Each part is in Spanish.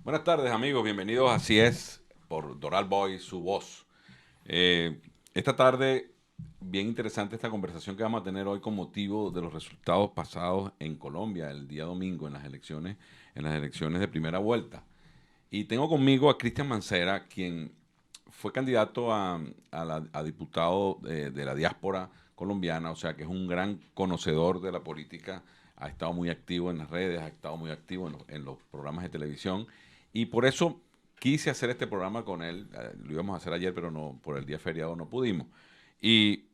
Buenas tardes, amigos. Bienvenidos a Así es, por Doral Boy, su voz. Esta tarde, bien interesante esta conversación que vamos a tener hoy con motivo de los resultados pasados en Colombia el día domingo en las elecciones de primera vuelta. Y tengo conmigo a Cristian Mancera, quien fue candidato a diputado de la diáspora colombiana, o sea que es un gran conocedor de la política, ha estado muy activo en las redes, ha estado muy activo en los programas de televisión y por eso quise hacer este programa con él. Lo íbamos a hacer ayer, pero no, por el día feriado no pudimos. Y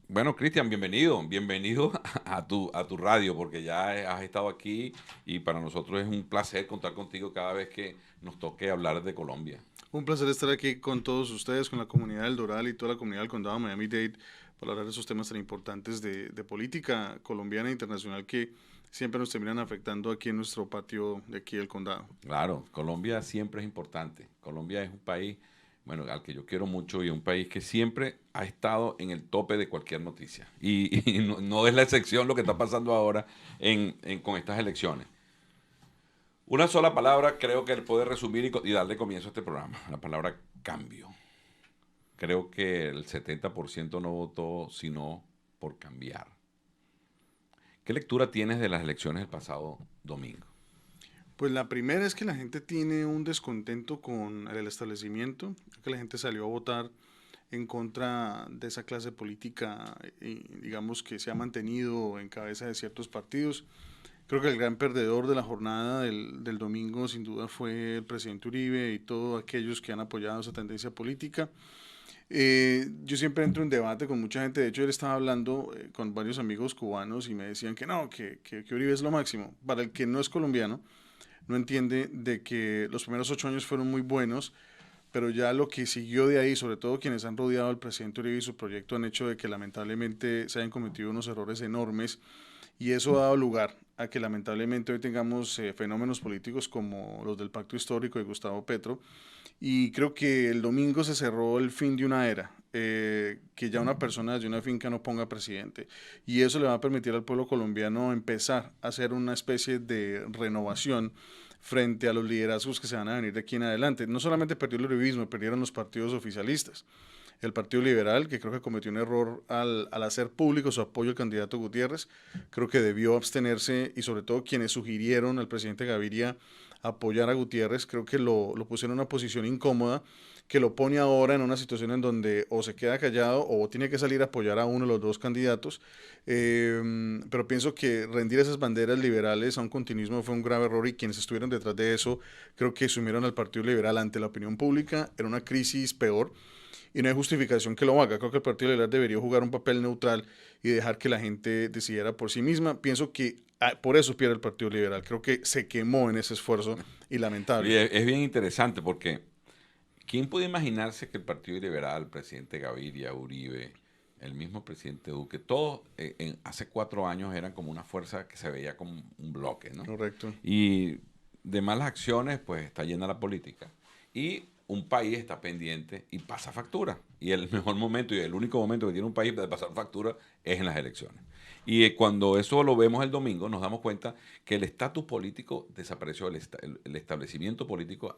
bueno, Cristian, bienvenido a tu radio, porque ya has estado aquí y para nosotros es un placer contar contigo cada vez que nos toque hablar de Colombia. Un placer estar aquí con todos ustedes, con la comunidad del Doral y toda la comunidad del condado de Miami-Dade para hablar de esos temas tan importantes de política colombiana e internacional que siempre nos terminan afectando aquí en nuestro patio de aquí del condado. Claro, Colombia siempre es importante. Colombia es un país, bueno, al que yo quiero mucho y es un país que siempre ha estado en el tope de cualquier noticia. Y no, no es la excepción lo que está pasando ahora con estas elecciones. Una sola palabra creo que puede resumir y darle comienzo a este programa. La palabra cambio. Creo que el 70% no votó sino por cambiar. ¿Qué lectura tienes de las elecciones del pasado domingo? Pues la primera es que la gente tiene un descontento con el establecimiento, que la gente salió a votar en contra de esa clase política, digamos, que se ha mantenido en cabeza de ciertos partidos. Creo que el gran perdedor de la jornada del domingo sin duda fue el presidente Uribe y todos aquellos que han apoyado esa tendencia política. Yo siempre entro en debate con mucha gente. De hecho, él estaba hablando con varios amigos cubanos y me decían que no, que Uribe es lo máximo. Para el que no es colombiano, no entiende de que los primeros 8 años fueron muy buenos, pero ya lo que siguió de ahí, sobre todo quienes han rodeado al presidente Uribe y su proyecto, han hecho de que lamentablemente se hayan cometido unos errores enormes y eso ha dado lugar a que lamentablemente hoy tengamos fenómenos políticos como los del pacto histórico de Gustavo Petro, y creo que el domingo se cerró el fin de una era, que ya una persona desde una finca no ponga presidente. Y eso le va a permitir al pueblo colombiano empezar a hacer una especie de renovación frente a los liderazgos que se van a venir de aquí en adelante. No solamente perdió el uribismo, perdieron los partidos oficialistas. El Partido Liberal, que creo que cometió un error al hacer público su apoyo al candidato Gutiérrez, creo que debió abstenerse y sobre todo quienes sugirieron al presidente Gaviria apoyar a Gutiérrez, creo que lo pusieron en una posición incómoda que lo pone ahora en una situación en donde o se queda callado o tiene que salir a apoyar a uno de los dos candidatos. Pero pienso que rendir esas banderas liberales a un continuismo fue un grave error y quienes estuvieron detrás de eso creo que sumieron al Partido Liberal ante la opinión pública en una crisis peor y no hay justificación que lo haga. Creo que el Partido Liberal debería jugar un papel neutral y dejar que la gente decidiera por sí misma. Pienso que por eso pierde el Partido Liberal. Creo que se quemó en ese esfuerzo y Y lamentable. es bien interesante porque ¿quién puede imaginarse que el Partido Liberal, el presidente Gaviria, Uribe, el mismo presidente Duque, todos hace 4 años eran como una fuerza que se veía como un bloque, ¿no? Correcto. Y de malas acciones, pues está llena la política. Y un país está pendiente y pasa factura. Y el mejor momento y el único momento que tiene un país de pasar factura es en las elecciones. Y cuando eso lo vemos el domingo, nos damos cuenta que el estatus político desapareció, el establecimiento político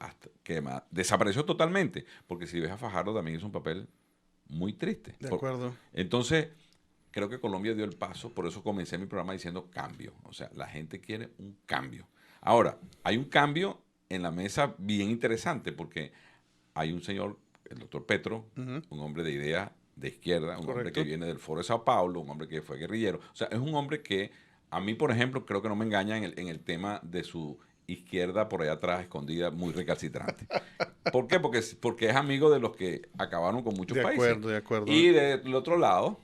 desapareció totalmente, porque si ves a Fajardo también hizo un papel muy triste. De acuerdo. Entonces, creo que Colombia dio el paso, por eso comencé mi programa diciendo cambio. O sea, la gente quiere un cambio. Ahora, hay un cambio en la mesa bien interesante, porque hay un señor, el doctor Petro, Ujú. un hombre de idea de izquierda, un hombre que Correcto. viene del Foro de Sao Paulo, un hombre que fue guerrillero. O sea, es un hombre que a mí, por ejemplo, creo que no me engaña en el tema de su izquierda por allá atrás, escondida, muy recalcitrante. ¿Por qué? Porque es amigo de los que acabaron con muchos De países. acuerdo, de acuerdo. Y del otro lado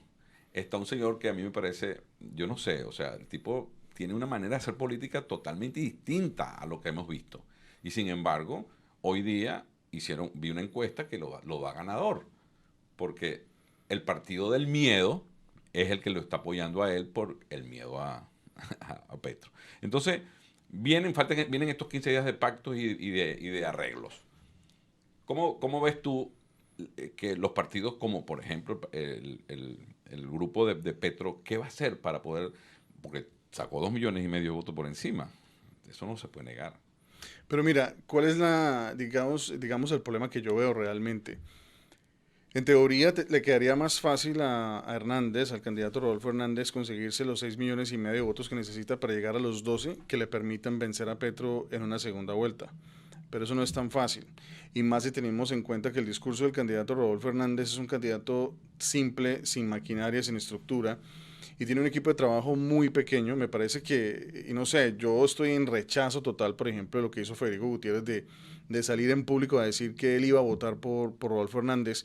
está un señor que a mí me parece, yo no sé, o sea, el tipo tiene una manera de hacer política totalmente distinta a lo que hemos visto. Y sin embargo, hoy día vi una encuesta que lo da ganador, porque el partido del miedo es el que lo está apoyando a él por el miedo a Petro. Entonces, vienen estos 15 días de pactos y de arreglos. ¿Cómo ves tú que los partidos como, por ejemplo, el grupo de Petro, qué va a hacer para poder, porque sacó 2,5 millones de votos por encima? Eso no se puede negar. Pero mira, ¿cuál es digamos, el problema que yo veo realmente? En teoría le quedaría más fácil a Hernández, al candidato Rodolfo Hernández, conseguirse los 6,5 millones de votos que necesita para llegar a los 12 que le permitan vencer a Petro en una segunda vuelta. Pero eso no es tan fácil. Y más si tenemos en cuenta que el discurso del candidato Rodolfo Hernández es un candidato simple, sin maquinaria, sin estructura, y tiene un equipo de trabajo muy pequeño. Me parece que, y no sé, yo estoy en rechazo total, por ejemplo, de lo que hizo Federico Gutiérrez de salir en público a decir que él iba a votar por Rodolfo Hernández,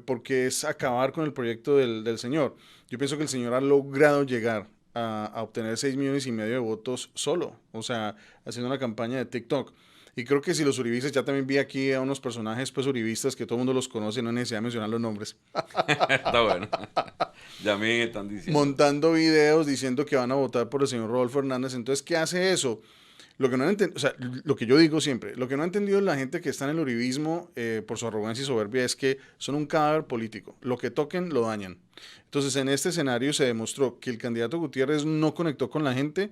porque es acabar con el proyecto del señor. Yo pienso que el señor ha logrado llegar a obtener 6,5 millones de votos solo, o sea, haciendo una campaña de TikTok. Y creo que si los uribistas, ya también vi aquí a unos personajes pues uribistas que todo el mundo los conoce, no hay necesidad de mencionar los nombres, Está bueno. Ya me están diciendo. montando videos diciendo que van a votar por el señor Rodolfo Hernández. Entonces, ¿qué hace eso? Lo que no han entendido, o sea, lo que yo digo siempre, lo que no ha entendido la gente que está en el uribismo por su arrogancia y soberbia es que son un cadáver político. Lo que toquen lo dañan. Entonces, en este escenario se demostró que el candidato Gutiérrez no conectó con la gente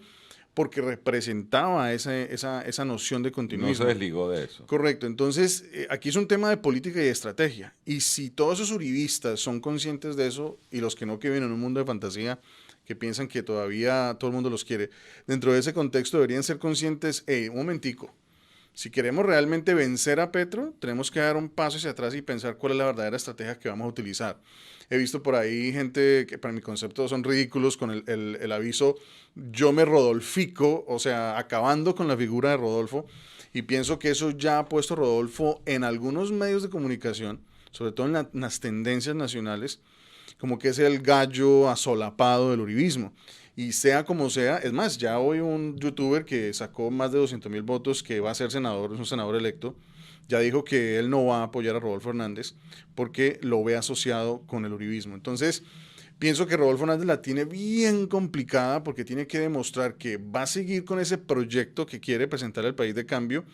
porque representaba esa noción de No se continuismo. desligó de eso. Correcto, entonces aquí es un tema de política y de estrategia. Y si todos esos uribistas son conscientes de eso y los que no, que viven en un mundo de fantasía, que piensan que todavía todo el mundo los quiere, dentro de ese contexto deberían ser conscientes, hey, un momentico, si queremos realmente vencer a Petro, tenemos que dar un paso hacia atrás y pensar cuál es la verdadera estrategia que vamos a utilizar. He visto por ahí gente que para mi concepto son ridículos con el aviso yo me rodolfico, o sea, acabando con la figura de Rodolfo, y pienso que eso ya ha puesto Rodolfo en algunos medios de comunicación, sobre todo en las tendencias nacionales, como que es el gallo asolapado del uribismo. Y sea como sea, es más, ya hoy un youtuber que sacó más de 200,000 votos, que va a ser senador, es un senador electo, ya dijo que él no va a apoyar a Rodolfo Hernández porque lo ve asociado con el uribismo. Entonces, pienso que Rodolfo Hernández la tiene bien complicada porque tiene que demostrar que va a seguir con ese proyecto que quiere presentar al país de cambio,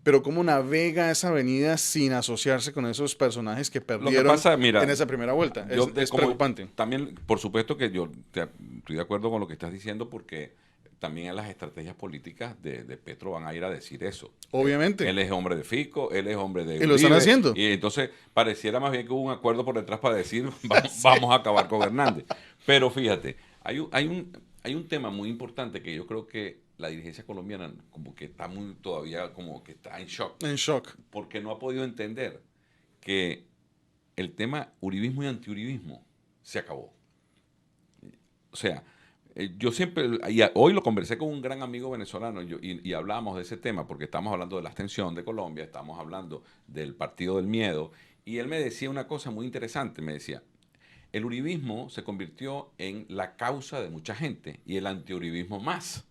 pero cómo navega esa avenida sin asociarse con esos personajes que Lo que perdieron pasa, en mira, esa primera vuelta. yo Es como preocupante. también, por supuesto que estoy de acuerdo con lo que estás diciendo porque también en las estrategias políticas de Petro van a ir a decir eso. Obviamente. Él es hombre de Fico, él es hombre de Y lo están Uribe, haciendo. y entonces pareciera más bien que hubo un acuerdo por detrás para decir vamos, Sí. vamos a acabar con Hernández. Pero fíjate, hay un tema muy importante que yo creo que la dirigencia colombiana como que está muy todavía como que está en shock, En shock. porque no ha podido entender que el tema uribismo y antiuribismo se acabó. O sea, yo siempre, hoy lo conversé con un gran amigo venezolano y hablamos de ese tema porque estamos hablando de la abstención de Colombia, estamos hablando del partido del miedo, y él me decía una cosa muy interesante, me decía, el uribismo se convirtió en la causa de mucha gente y el antiuribismo más.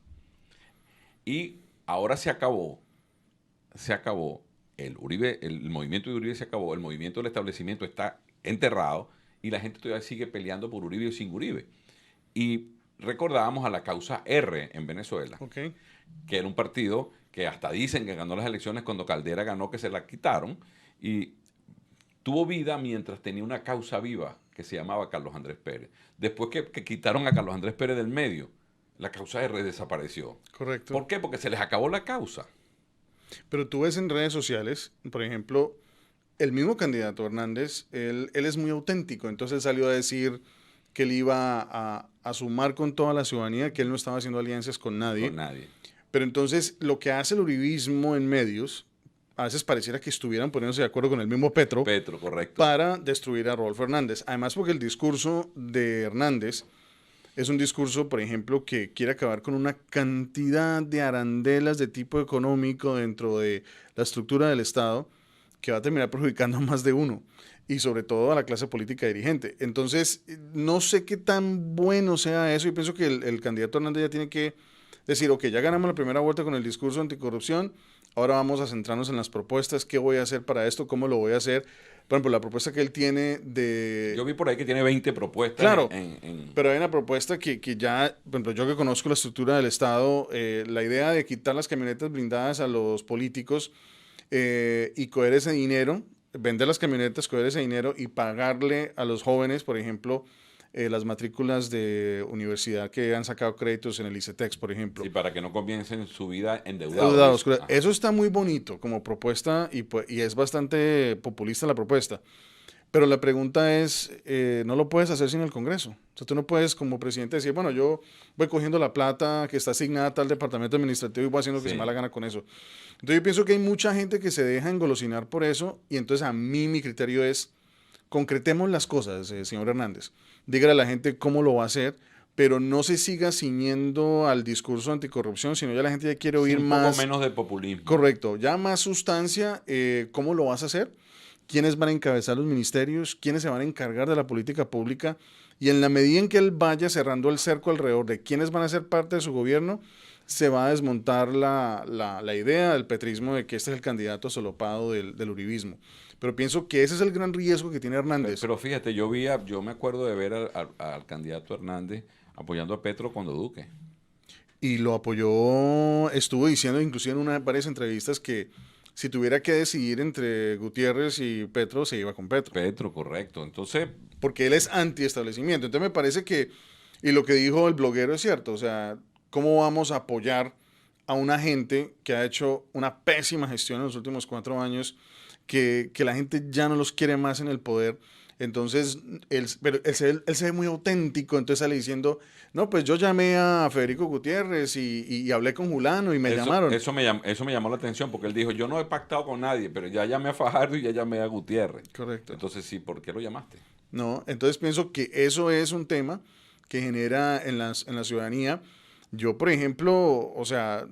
Y ahora se acabó, el movimiento de Uribe se acabó, el movimiento del establecimiento está enterrado y la gente todavía sigue peleando por Uribe o sin Uribe. Y recordábamos a la causa R en Venezuela, Ok. que era un partido que hasta dicen que ganó las elecciones cuando Caldera ganó, que se la quitaron, y tuvo vida mientras tenía una causa viva que se llamaba Carlos Andrés Pérez. Después que quitaron a Carlos Andrés Pérez del medio, la causa R desapareció. Correcto. ¿Por qué? Porque se les acabó la causa. Pero tú ves en redes sociales, por ejemplo, el mismo candidato Hernández, él es muy auténtico. Entonces él salió a decir que él iba a sumar con toda la ciudadanía, que él no estaba haciendo alianzas con Con nadie. nadie. Pero entonces lo que hace el uribismo en medios, a veces pareciera que estuvieran poniéndose de acuerdo con el mismo Petro Petro, correcto. para destruir a Rodolfo Hernández. Además, porque el discurso de Hernández es un discurso, por ejemplo, que quiere acabar con una cantidad de arandelas de tipo económico dentro de la estructura del Estado que va a terminar perjudicando a más de uno y sobre todo a la clase política dirigente. Entonces, no sé qué tan bueno sea eso. Yo pienso que el candidato Hernández ya tiene que decir, ok, ya ganamos la primera vuelta con el discurso anticorrupción, ahora vamos a centrarnos en las propuestas, qué voy a hacer para esto, cómo lo voy a hacer. Por ejemplo, la propuesta que él tiene Yo de... vi por ahí que tiene 20 propuestas Claro, pero hay una propuesta que ya, por ejemplo, yo que conozco la estructura del Estado, la idea de quitar las camionetas blindadas a los políticos y coger ese dinero, vender las camionetas, coger ese dinero y pagarle a los jóvenes, por ejemplo, las matrículas de universidad que han sacado créditos en el ICETEX, por ejemplo. Sí, para que no comiencen su vida Endeudados. endeudados. Eso está muy bonito como propuesta y es bastante populista la propuesta. Pero la pregunta es, no lo puedes hacer sin el Congreso. O sea, tú no puedes como presidente decir, bueno, yo voy cogiendo la plata que está asignada a tal departamento administrativo y voy haciendo lo que se me da la gana con eso. Entonces yo pienso que hay mucha gente que se deja engolosinar por eso y entonces a mí mi criterio es, concretemos las cosas, señor Hernández. Dígale a la gente cómo lo va a hacer, pero no se siga ciñendo al discurso anticorrupción, sino ya la gente ya quiere oír un más. poco menos de populismo. Correcto, ya más sustancia, cómo lo vas a hacer, quiénes van a encabezar los ministerios, quiénes se van a encargar de la política pública, y en la medida en que él vaya cerrando el cerco alrededor de quiénes van a ser parte de su gobierno, se va a desmontar la idea del petrismo de que este es el candidato solopado del uribismo. Pero pienso que ese es el gran riesgo que tiene Hernández. Pero fíjate, yo me acuerdo de ver al candidato Hernández apoyando a Petro cuando Duque. Y lo apoyó, estuvo diciendo inclusive en varias entrevistas que si tuviera que decidir entre Gutiérrez y Petro, se iba con Petro. Petro, correcto. Entonces, porque él es antiestablecimiento. Entonces me parece que, y lo que dijo el bloguero es cierto, o sea, ¿cómo vamos a apoyar a una gente que ha hecho una pésima gestión en los últimos 4 años, que la gente ya no los quiere más en el poder? Entonces, pero él se ve muy auténtico, entonces sale diciendo, no, pues yo llamé a Federico Gutiérrez y hablé con Julano y me llamaron. Eso me llamó la atención porque él dijo, yo no he pactado con nadie, pero ya llamé a Fajardo y ya llamé a Gutiérrez. Correcto. Entonces, sí, ¿por qué lo llamaste? No, entonces pienso que eso es un tema que genera en la ciudadanía. Yo, por ejemplo, o sea,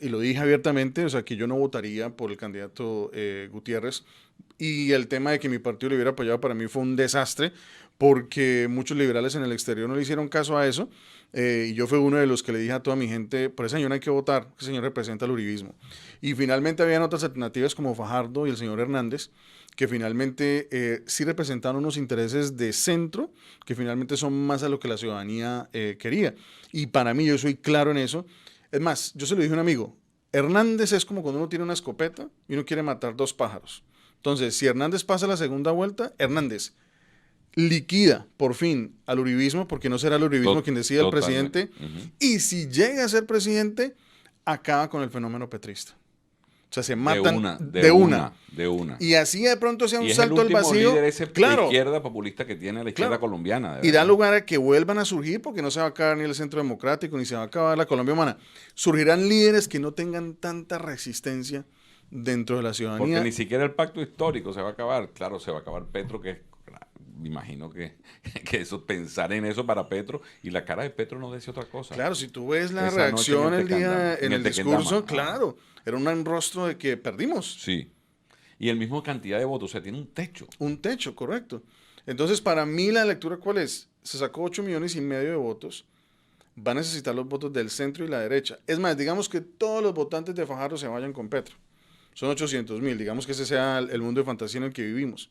y lo dije abiertamente, o sea, que yo no votaría por el candidato Gutiérrez. Y el tema de que mi partido lo hubiera apoyado para mí fue un desastre, porque muchos liberales en el exterior no le hicieron caso a eso. Y yo fui uno de los que le dije a toda mi gente, por ese señor no hay que votar, ese señor representa el uribismo. Y finalmente habían otras alternativas como Fajardo y el señor Hernández, que finalmente sí representaron unos intereses de centro, que finalmente son más a lo que la ciudadanía quería. Y para mí, yo soy claro en eso. Es más, yo se lo dije a un amigo, Hernández es como cuando uno tiene una escopeta y uno quiere matar 2 pájaros. Entonces, si Hernández pasa la segunda vuelta, Hernández liquida por fin al uribismo, porque no será el uribismo quien decida el presidente, y si llega a ser presidente, acaba con el fenómeno petrista. O sea, se matan de una. Y así de pronto sea un es salto al vacío. Líder ese claro. De izquierda populista que tiene la izquierda colombiana. Y da lugar a que vuelvan a surgir, porque no se va a acabar ni el Centro Democrático, ni se va a acabar la Colombia Humana. Surgirán líderes que no tengan tanta resistencia dentro de la ciudadanía. Porque ni siquiera el pacto histórico se va a acabar. Claro, se va a acabar Petro, que me imagino que eso, pensar en eso para Petro, y la cara de Petro no dice otra cosa. Claro, si tú ves la reacción en el discurso, claro, era un rostro de que perdimos. Sí. Y el mismo cantidad de votos, o sea, tiene un techo. Un techo, correcto. Entonces, para mí la lectura, ¿cuál es? Se sacó 8,5 millones de votos. Va a necesitar los votos del centro y la derecha. Es más, digamos que todos los votantes de Fajardo se vayan con Petro. Son 800,000. Digamos que ese sea el mundo de fantasía en el que vivimos.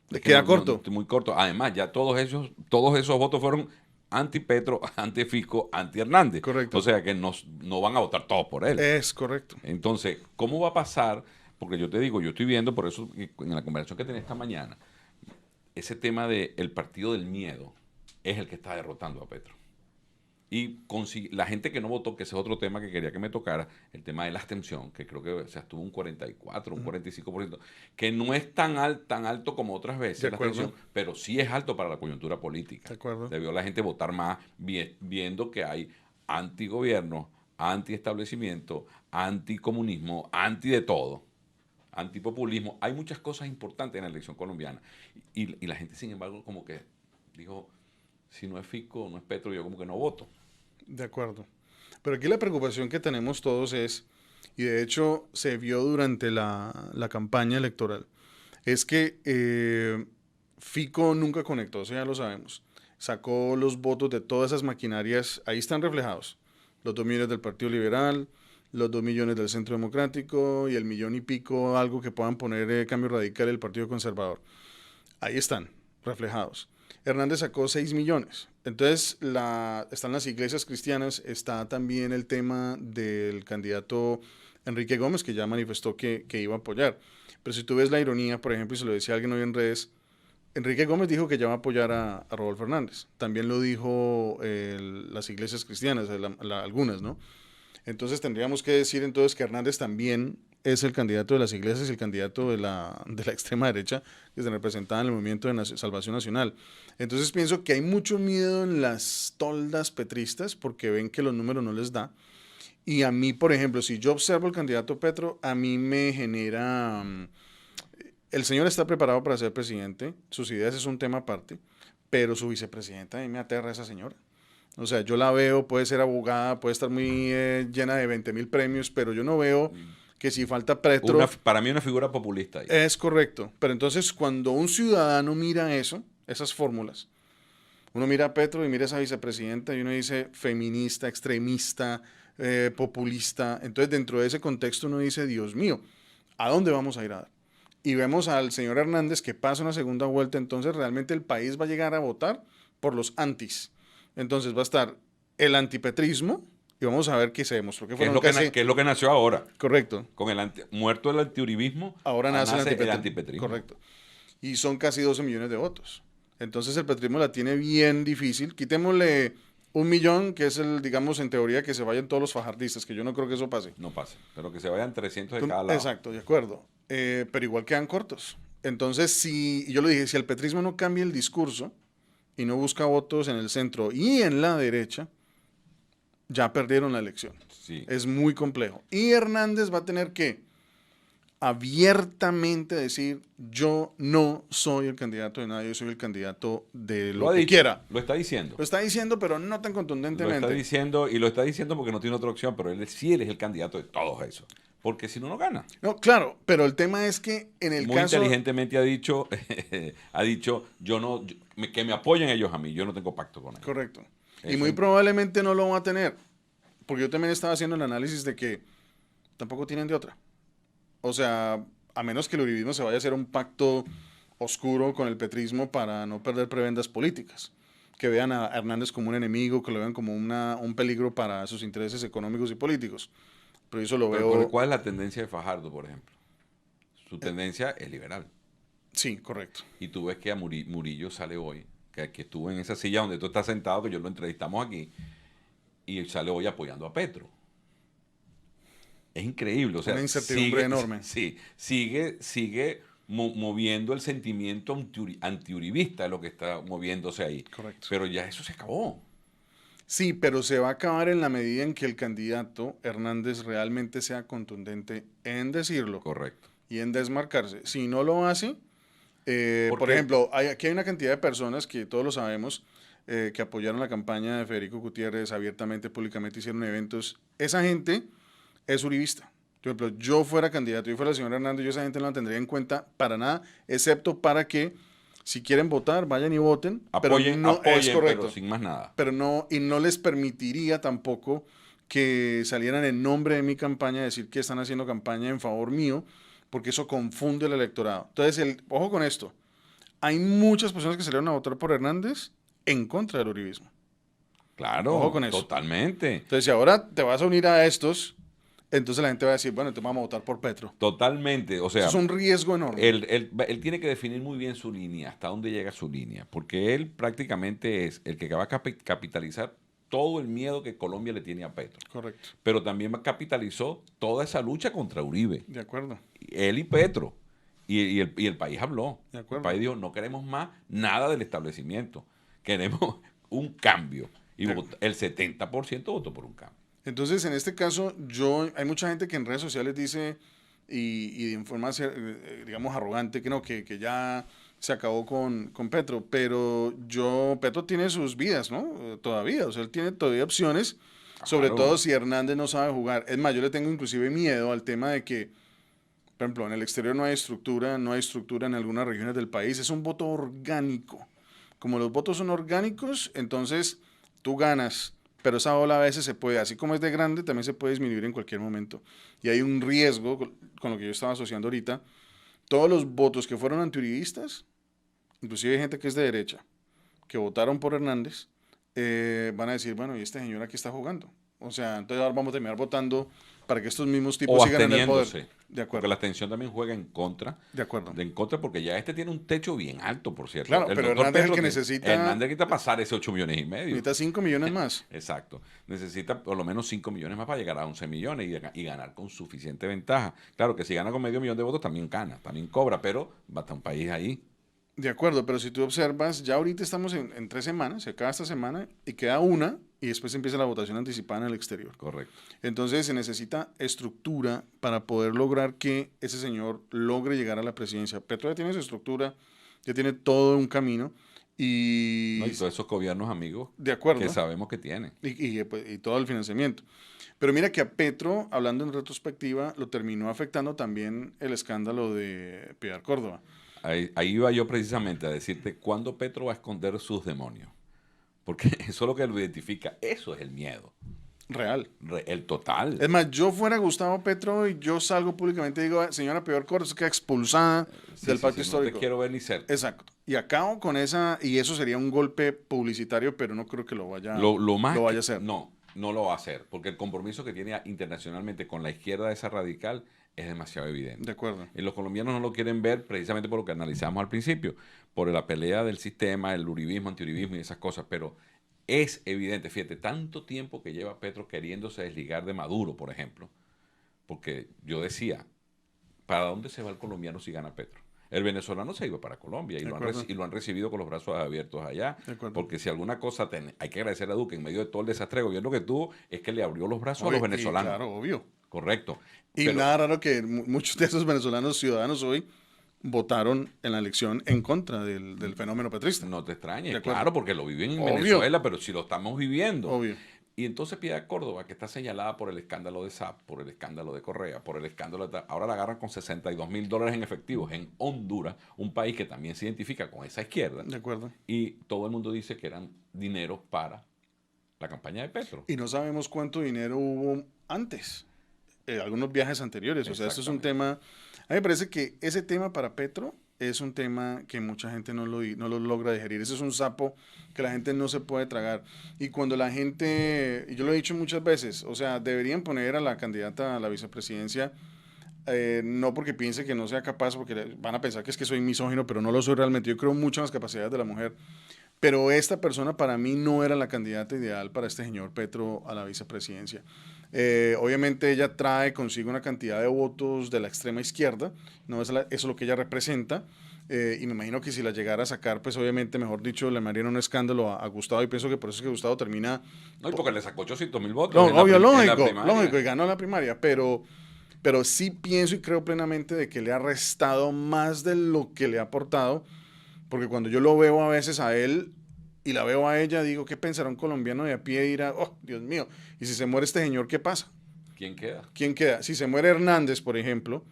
¿Le queda corto? Muy corto. Además, ya todos esos votos fueron anti-Petro, anti-Fico, anti-Hernández. Correcto. O sea que no van a votar todos por él. Es correcto. Entonces, ¿cómo va a pasar? Porque yo te digo, yo estoy viendo, por eso en la conversación que tenía esta mañana, ese tema del partido del miedo es el que está derrotando a Petro. Y la gente que no votó, que ese es otro tema que quería que me tocara, el tema de la abstención, que creo que se estuvo un 44, un 45%, que no es tan alto como otras veces la abstención, pero sí es alto para la coyuntura política. De acuerdo. Debió la gente votar más viendo que hay antigobierno, antiestablecimiento, anticomunismo, anti de todo, antipopulismo. Hay muchas cosas importantes en la elección colombiana. Y la gente, sin embargo, como que dijo, si no es Fico, no es Petro, yo como que no voto. De acuerdo. Pero aquí la preocupación que tenemos todos es, y de hecho se vio durante la campaña electoral, es que Fico nunca conectó, eso ya lo sabemos. Sacó los votos de todas esas maquinarias, ahí están reflejados. Los 2 millones del Partido Liberal, los 2 millones del Centro Democrático y el 1,000,000 y pico, algo que puedan poner Cambio Radical el Partido Conservador. Ahí están, reflejados. Hernández sacó 6 millones. Entonces, están las iglesias cristianas, está también el tema del candidato Enrique Gómez, que ya manifestó que iba a apoyar. Pero si tú ves la ironía, por ejemplo, y se lo decía alguien hoy en redes, Enrique Gómez dijo que ya va a apoyar a Rodolfo Hernández. También lo dijo las iglesias cristianas, algunas, ¿no? Entonces tendríamos que decir entonces que Hernández también es el candidato de las iglesias y el candidato de la extrema derecha que se representaba en el movimiento de Salvación Nacional. Entonces pienso que hay mucho miedo en las toldas petristas porque ven que los números no les da. Y a mí, por ejemplo, si yo observo el candidato Petro, a mí me genera... el señor está preparado para ser presidente, sus ideas es un tema aparte, pero su vicepresidenta a mí me aterra esa señora. O sea, yo la veo, puede ser abogada, puede estar muy llena de 20.000 premios, pero yo no veo que si falta Petro... Para mí una figura populista ahí. Es correcto, pero entonces cuando un ciudadano mira eso, esas fórmulas, uno mira a Petro y mira a esa vicepresidenta y uno dice feminista, extremista, populista, entonces dentro de ese contexto uno dice, Dios mío, ¿a dónde vamos a ir a dar? Y vemos al señor Hernández que pasa una segunda vuelta, entonces realmente el país va a llegar a votar por los antis. Entonces va a estar el antipetrismo y vamos a ver qué se demostró. Que es lo que nació ahora. Correcto. Con muerto el antiuribismo, ahora nace el antipetrismo. Correcto. Y son casi 12 millones de votos. Entonces el petrismo la tiene bien difícil. Quitémosle 1 millón, que es el, digamos, en teoría que se vayan todos los fajardistas, que yo no creo que eso pase. No pase, pero que se vayan 300 de cada lado. Exacto, de acuerdo. Pero igual quedan cortos. Entonces, y yo lo dije, si el petrismo no cambia el discurso y no busca votos en el centro y en la derecha, ya perdieron la elección. Sí. Es muy complejo. Y Hernández va a tener que abiertamente decir, yo no soy el candidato de nadie, yo soy el candidato de lo que quiera. Lo está diciendo. Lo está diciendo, pero no tan contundentemente. Lo está diciendo, y lo está diciendo porque no tiene otra opción, pero él sí es el candidato de todos esos. Porque si no, no gana. No, claro, pero el tema es que en el Muy caso... inteligentemente ha dicho, que me apoyen ellos a mí, yo no tengo pacto con ellos. Correcto. Eso. Y muy probablemente no lo va a tener, porque yo también estaba haciendo el análisis de que tampoco tienen de otra. O sea, a menos que el uribismo se vaya a hacer un pacto oscuro con el petrismo para no perder prebendas políticas, que vean a Hernández como un enemigo, que lo vean como un peligro para sus intereses económicos y políticos. Pero eso lo veo... ¿Cuál es la tendencia de Fajardo, por ejemplo? Su tendencia es liberal. Sí, correcto. Y tú ves que a Murillo sale hoy, que estuvo en esa silla donde tú estás sentado, que yo lo entrevistamos aquí, y sale hoy apoyando a Petro. Es increíble. O sea, una incertidumbre enorme. Sí, sigue moviendo el sentimiento antiuribista, es lo que está moviéndose ahí. Correcto. Pero ya eso se acabó. Sí, pero se va a acabar en la medida en que el candidato Hernández realmente sea contundente en decirlo. Correcto. Y en desmarcarse. Si no lo hace, por ejemplo, aquí hay una cantidad de personas que todos lo sabemos, que apoyaron la campaña de Federico Gutiérrez abiertamente, públicamente, hicieron eventos. Esa gente es uribista. Por ejemplo, yo fuera candidato, yo fuera el señor Hernández, yo esa gente no la tendría en cuenta para nada, excepto para que si quieren votar, vayan y voten. Apoyen, pero no apoyen, es correcto. pero sin más nada. Pero no, y no les permitiría tampoco que salieran en nombre de mi campaña a decir que están haciendo campaña en favor mío, porque eso confunde el electorado. Entonces, ojo con esto. Hay muchas personas que salieron a votar por Hernández en contra del uribismo. Claro, ojo con eso. Totalmente. Entonces, si ahora te vas a unir a estos, entonces la gente va a decir, bueno, entonces vamos a votar por Petro. Totalmente. O sea, eso es un riesgo enorme. Él tiene que definir muy bien su línea, hasta dónde llega su línea, porque él prácticamente es el que va a capitalizar todo el miedo que Colombia le tiene a Petro. Correcto. Pero también capitalizó toda esa lucha contra Uribe. De acuerdo. Él y Petro. Y el país habló. De acuerdo. El país dijo, no queremos más nada del establecimiento. Queremos un cambio. Y el 70% votó por un cambio. Entonces, en este caso, hay mucha gente que en redes sociales dice, y de forma, digamos, arrogante, que no, que ya se acabó con Petro, pero Petro tiene sus vidas, ¿no? Todavía, o sea, él tiene todavía opciones, sobre todo si Hernández no sabe jugar. Es más, yo le tengo inclusive miedo al tema de que, por ejemplo, en el exterior no hay estructura en algunas regiones del país, es un voto orgánico. Como los votos son orgánicos, entonces tú ganas, pero esa bola a veces se puede, así como es de grande, también se puede disminuir en cualquier momento. Y hay un riesgo, con lo que yo estaba asociando ahorita, todos los votos que fueron antiuribistas, inclusive hay gente que es de derecha, que votaron por Hernández, van a decir, bueno, ¿y este señor aquí está jugando? O sea, entonces ahora vamos a terminar votando para que estos mismos tipos O sigan en el poder. absteniéndose. De Porque acuerdo. la abstención también juega en contra. De acuerdo. En contra porque ya este tiene un techo bien alto, por cierto. Claro, El pero doctor Hernández es el Petro que tiene, necesita, Hernández necesita pasar ese 8,5 millones. necesita 5 millones más. Exacto. Necesita por lo menos 5 millones más para llegar a 11 millones y ganar con suficiente ventaja. Claro que si gana con medio millón de votos también gana, también cobra, pero va a estar un país ahí. De acuerdo, pero si tú observas, ya ahorita estamos en 3 semanas, se acaba esta semana y queda una y después empieza la votación anticipada en el exterior. Correcto. Entonces se necesita estructura para poder lograr que ese señor logre llegar a la presidencia. Petro ya tiene su estructura, ya tiene todo un camino y ¿No? Y todos esos gobiernos amigos de que acuerdo sabemos que tiene. y todo el financiamiento. Pero mira que a Petro, hablando en retrospectiva, lo terminó afectando también el escándalo de Piedad Córdoba. Ahí iba yo precisamente a decirte cuándo Petro va a esconder sus demonios. Porque eso es lo que lo identifica. Eso es el miedo. Real. El total. Es más, yo fuera Gustavo Petro y yo salgo públicamente y digo, señora Piedad Córdoba, se queda expulsada del pacto No histórico. te quiero ver ni cerca. Exacto. Y acabo con esa, y eso sería un golpe publicitario, pero no creo que lo vaya, Lo vaya a hacer. No, no lo va a hacer. Porque el compromiso que tiene internacionalmente con la izquierda esa radical es demasiado evidente. De acuerdo. Y los colombianos no lo quieren ver precisamente por lo que analizamos al principio, por la pelea del sistema, el uribismo, antiuribismo y esas cosas, pero es evidente, fíjate, tanto tiempo que lleva Petro queriéndose desligar de Maduro, por ejemplo, porque yo decía, ¿para dónde se va el colombiano si gana Petro? El venezolano se iba para Colombia y lo han recibido con los brazos abiertos allá, porque si alguna cosa hay que agradecer a Duque en medio de todo el desastre de gobierno que tuvo, es que le abrió los brazos a los venezolanos. Claro, obvio. Correcto. Y pero, nada raro que muchos de esos venezolanos ciudadanos hoy votaron en la elección en contra del fenómeno petrista. No te De extrañes, acuerdo. claro, porque lo viven en Obvio. Venezuela, pero si lo estamos viviendo. Obvio. Y entonces Piedad Córdoba, que está señalada por el escándalo de SAP, por el escándalo de Correa, por el escándalo de... Ahora la agarran con $62,000 en efectivos en Honduras, un país que también se identifica con esa izquierda. De acuerdo. Y todo el mundo dice que eran dinero para la campaña de Petro. Y no sabemos cuánto dinero hubo antes, algunos viajes anteriores. O sea, esto es un tema... A mí me parece que ese tema para Petro es un tema que mucha gente no lo logra digerir. Ese es un sapo que la gente no se puede tragar. Y cuando la gente, y yo lo he dicho muchas veces, o sea, deberían poner a la candidata a la vicepresidencia, no porque piense que no sea capaz, porque van a pensar que es que soy misógino, pero no lo soy realmente. Yo creo mucho en las capacidades de la mujer. Pero esta persona para mí no era la candidata ideal para este señor Petro a la vicepresidencia. Obviamente ella trae consigo una cantidad de votos de la extrema izquierda, no es eso es lo que ella representa, y me imagino que si la llegara a sacar, pues obviamente, mejor dicho, le harían un escándalo a Gustavo, y pienso que por eso es que Gustavo termina... No, y porque le sacó 800,000 votos. No, obvio, lógico, lógico, y ganó la primaria, pero sí pienso y creo plenamente de que le ha restado más de lo que le ha aportado, porque cuando yo lo veo a veces a él y la veo a ella, digo, ¿qué pensará un colombiano de a pie? Y dirá, oh, Dios mío, y si se muere este señor, ¿qué pasa? ¿Quién queda? ¿Quién queda? Si se muere Hernández, por ejemplo,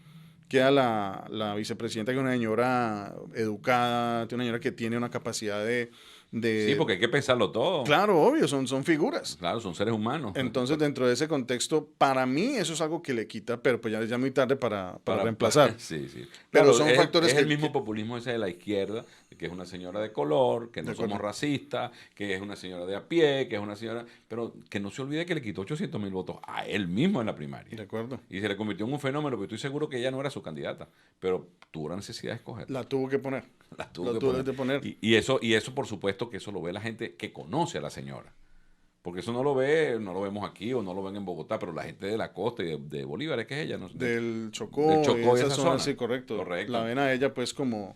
queda la vicepresidenta, que es una señora educada, una señora que tiene una capacidad de... Sí, porque hay que pensarlo todo. Claro, obvio, son figuras. Claro, son seres humanos. Entonces, dentro de ese contexto, para mí eso es algo que le quita, pero pues ya muy tarde para reemplazar. Sí, sí. Pero Claro, son factores es que... el mismo populismo ese de la izquierda, que es una señora de color, que no somos racistas, que es una señora de a pie, que es una señora... Pero que no se olvide que le quitó 800,000 votos a él mismo en la primaria. De acuerdo. Y se le convirtió en un fenómeno, porque estoy seguro que ella no era su candidata, pero tuvo la necesidad de escoger. La tuvo que poner. La tuvo que poner. Y eso, por supuesto, que eso lo ve la gente que conoce a la señora. Porque eso no lo vemos aquí o no lo ven en Bogotá, pero la gente de la costa y de Bolívar, es que es ella, ¿no? Del Chocó, y esa zona. Sí, correcto. La ven a ella pues como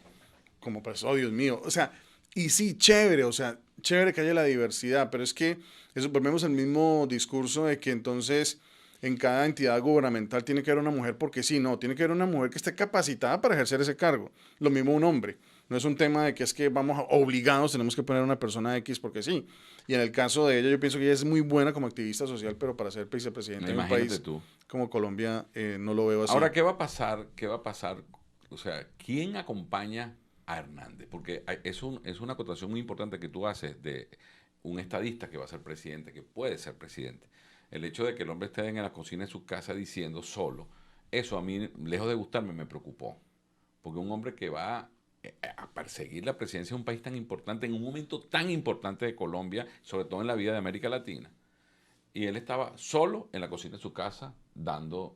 pues, oh Dios mío. O sea, y sí, chévere, o sea, chévere que haya la diversidad, pero es que eso volvemos al mismo discurso de que entonces en cada entidad gubernamental tiene que haber una mujer porque sí, no, tiene que haber una mujer que esté capacitada para ejercer ese cargo. Lo mismo un hombre. No es un tema de que es que vamos obligados, tenemos que poner a una persona X porque sí. Y en el caso de ella, yo pienso que ella es muy buena como activista social, pero para ser vicepresidenta en un país como Colombia, no lo veo así. Ahora, ¿qué va a pasar? ¿Qué va a pasar? O sea, ¿quién acompaña a Hernández? Porque es una acotación muy importante que tú haces de un estadista que va a ser presidente, que puede ser presidente. El hecho de que el hombre esté en la cocina de su casa diciendo solo, eso a mí, lejos de gustarme, me preocupó. Porque un hombre que va a perseguir la presidencia de un país tan importante, en un momento tan importante de Colombia, sobre todo en la vida de América Latina, y él estaba solo en la cocina de su casa dando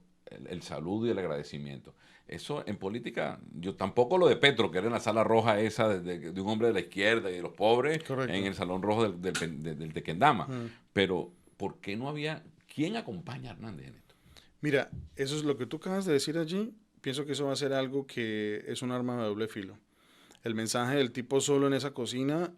el saludo y el agradecimiento. Eso en política, yo tampoco lo de Petro, que era en la sala roja esa de un hombre de la izquierda y de los pobres, Correcto. en el salón rojo del Tequendama. Mm. Pero, ¿por qué no había... ¿Quién acompaña a Hernández en esto? Mira, eso es lo que tú acabas de decir allí. Pienso que eso va a ser algo que es un arma de doble filo. El mensaje del tipo solo en esa cocina,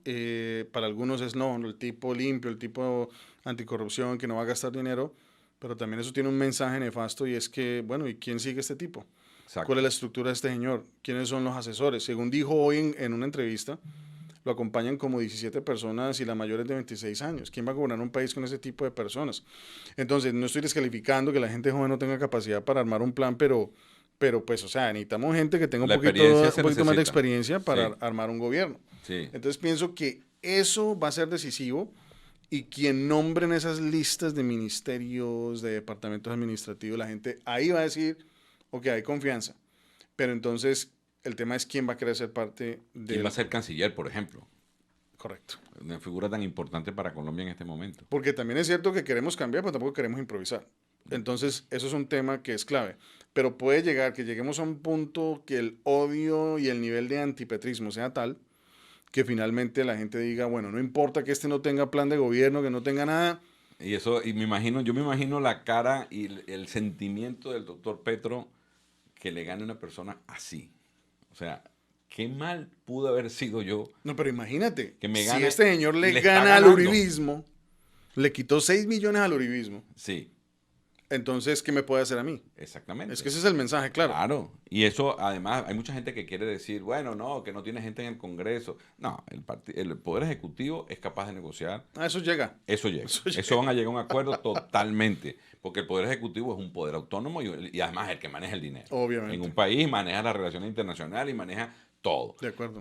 para algunos es no, el tipo limpio, el tipo anticorrupción, que no va a gastar dinero, pero también eso tiene un mensaje nefasto y es que, bueno, ¿y quién sigue este tipo? Exacto. ¿Cuál es la estructura de este señor? ¿Quiénes son los asesores? Según dijo hoy en una entrevista, lo acompañan como 17 personas y la mayor es de 26 años. ¿Quién va a gobernar un país con ese tipo de personas? Entonces, no estoy descalificando que la gente joven no tenga capacidad para armar un plan, pero pues, o sea, necesitamos gente que tenga un La poquito, experiencia se un poquito más de necesita. experiencia para Sí, armar un gobierno. sí. Entonces, pienso que eso va a ser decisivo y quien nombre en esas listas de ministerios, de departamentos administrativos, la gente ahí va a decir, ok, hay confianza. Pero entonces, el tema es quién va a querer ser parte ¿Quién va a del... ser canciller, por ejemplo? Correcto. Una figura tan importante para Colombia en este momento. Porque también es cierto que queremos cambiar, pero tampoco queremos improvisar. Entonces, eso es un tema que es clave. Pero puede llegar que lleguemos a un punto que el odio y el nivel de antipetrismo sea tal que finalmente la gente diga, bueno, no importa que este no tenga plan de gobierno, que no tenga nada. Y eso, y me imagino, yo me imagino la cara y el sentimiento del doctor Petro que le gane una persona así. O sea, qué mal pudo haber sido yo No, pero imagínate, que me si gane. este señor le está gana al ganando. uribismo, le quitó 6 millones al uribismo, Sí, entonces, ¿qué me puede hacer a mí? exactamente. Es que ese es el mensaje, claro. Claro. Y eso, además, hay mucha gente que quiere decir, bueno, no, que no tiene gente en el Congreso. No, el Poder Ejecutivo es capaz de negociar. Ah, eso llega. Eso llega. Eso llega. Eso van a llegar a un acuerdo totalmente. Porque el Poder Ejecutivo es un poder autónomo y además el que maneja el dinero. Obviamente. En un país maneja las relaciones internacionales y maneja todo. De acuerdo.